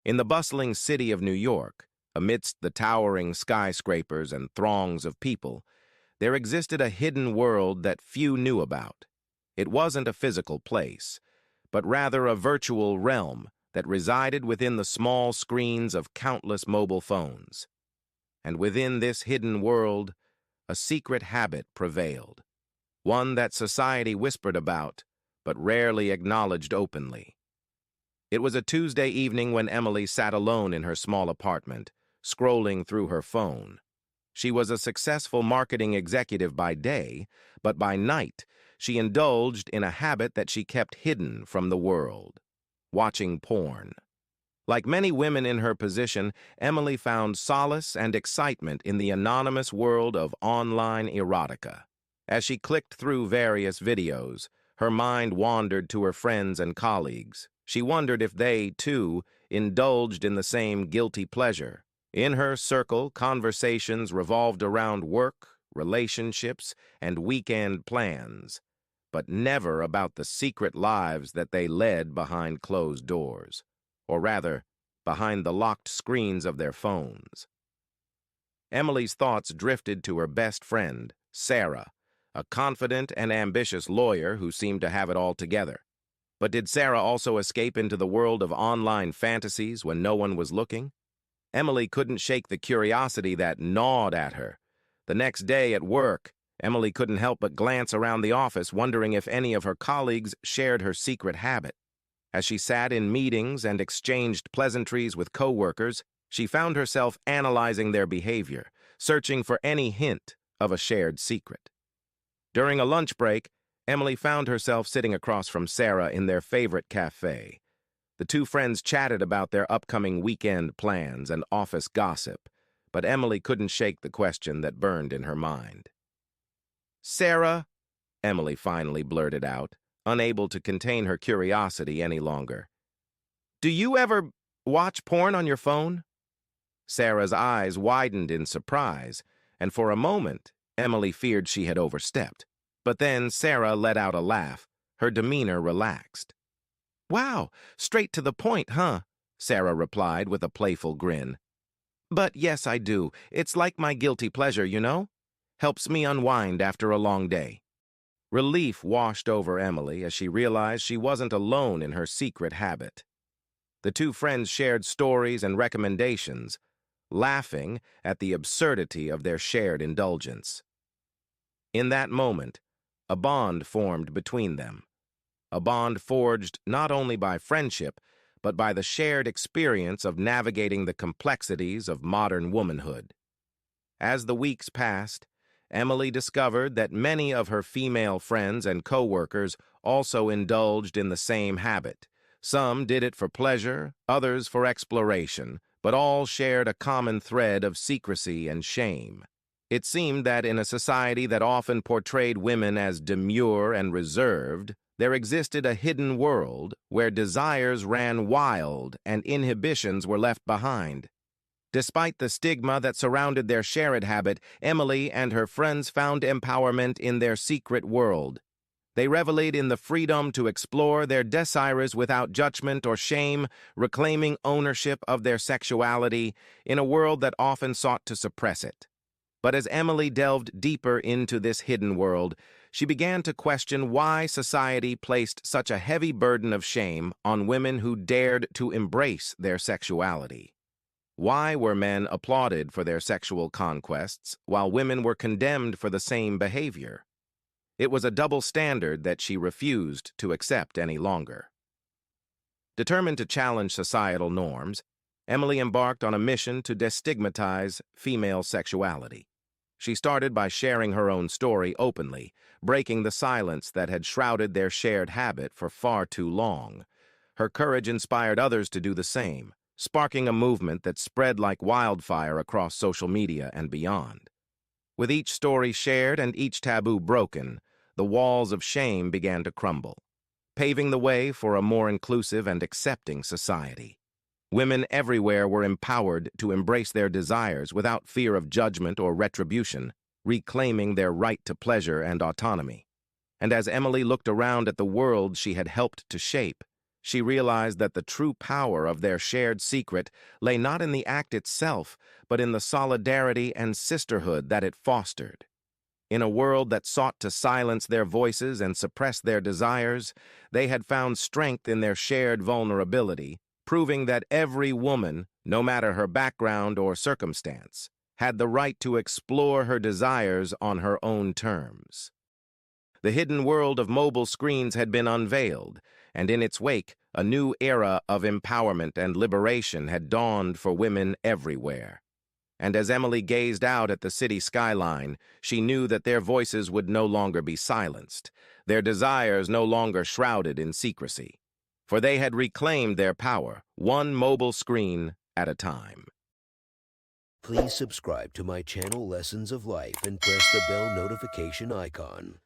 In the bustling city of New York, amidst the towering skyscrapers and throngs of people, there existed a hidden world that few knew about. It wasn't a physical place, but rather a virtual realm that resided within the small screens of countless mobile phones. And within this hidden world, a secret habit prevailed, one that society whispered about, but rarely acknowledged openly. It was a Tuesday evening when Emily sat alone in her small apartment, scrolling through her phone. She was a successful marketing executive by day, but by night, she indulged in a habit that she kept hidden from the world: watching porn. Like many women in her position, Emily found solace and excitement in the anonymous world of online erotica. As she clicked through various videos, her mind wandered to her friends and colleagues. She wondered if they, too, indulged in the same guilty pleasure. In her circle, conversations revolved around work, relationships, and weekend plans, but never about the secret lives that they led behind closed doors, or rather, behind the locked screens of their phones. Emily's thoughts drifted to her best friend, Sarah, a confident and ambitious lawyer who seemed to have it all together. But did Sarah also escape into the world of online fantasies when no one was looking? Emily couldn't shake the curiosity that gnawed at her. The next day at work, Emily couldn't help but glance around the office, wondering if any of her colleagues shared her secret habit. As she sat in meetings and exchanged pleasantries with coworkers, she found herself analyzing their behavior, searching for any hint of a shared secret. During a lunch break, Emily found herself sitting across from Sarah in their favorite cafe. The two friends chatted about their upcoming weekend plans and office gossip, but Emily couldn't shake the question that burned in her mind. "Sarah," Emily finally blurted out, unable to contain her curiosity any longer, "do you ever watch porn on your phone?" Sarah's eyes widened in surprise, and for a moment, Emily feared she had overstepped. But then Sarah let out a laugh, her demeanor relaxed. "Wow, straight to the point, huh?" Sarah replied with a playful grin. "But yes, I do. It's like my guilty pleasure, you know? Helps me unwind after a long day." Relief washed over Emily as she realized she wasn't alone in her secret habit. The two friends shared stories and recommendations, laughing at the absurdity of their shared indulgence. In that moment, a bond formed between them. A bond forged not only by friendship, but by the shared experience of navigating the complexities of modern womanhood. As the weeks passed, Emily discovered that many of her female friends and coworkers also indulged in the same habit. Some did it for pleasure, others for exploration, but all shared a common thread of secrecy and shame. It seemed that in a society that often portrayed women as demure and reserved, there existed a hidden world where desires ran wild and inhibitions were left behind. Despite the stigma that surrounded their shared habit, Emily and her friends found empowerment in their secret world. They reveled in the freedom to explore their desires without judgment or shame, reclaiming ownership of their sexuality in a world that often sought to suppress it. But as Emily delved deeper into this hidden world, she began to question why society placed such a heavy burden of shame on women who dared to embrace their sexuality. Why were men applauded for their sexual conquests while women were condemned for the same behavior? It was a double standard that she refused to accept any longer. Determined to challenge societal norms, Emily embarked on a mission to destigmatize female sexuality. She started by sharing her own story openly, breaking the silence that had shrouded their shared habit for far too long. Her courage inspired others to do the same, sparking a movement that spread like wildfire across social media and beyond. With each story shared and each taboo broken, the walls of shame began to crumble, paving the way for a more inclusive and accepting society. Women everywhere were empowered to embrace their desires without fear of judgment or retribution, reclaiming their right to pleasure and autonomy. And as Emily looked around at the world she had helped to shape, She realized that the true power of their shared secret lay not in the act itself, but in the solidarity and sisterhood that it fostered. In a world that sought to silence their voices and suppress their desires, they had found strength in their shared vulnerability, proving that every woman, no matter her background or circumstance, had the right to explore her desires on her own terms. The hidden world of mobile screens had been unveiled, and in its wake, a new era of empowerment and liberation had dawned for women everywhere. And as Emily gazed out at the city skyline, she knew that their voices would no longer be silenced, their desires no longer shrouded in secrecy. For they had reclaimed their power, one mobile screen at a time. Please subscribe to my channel Lessons of Life and press the bell notification icon.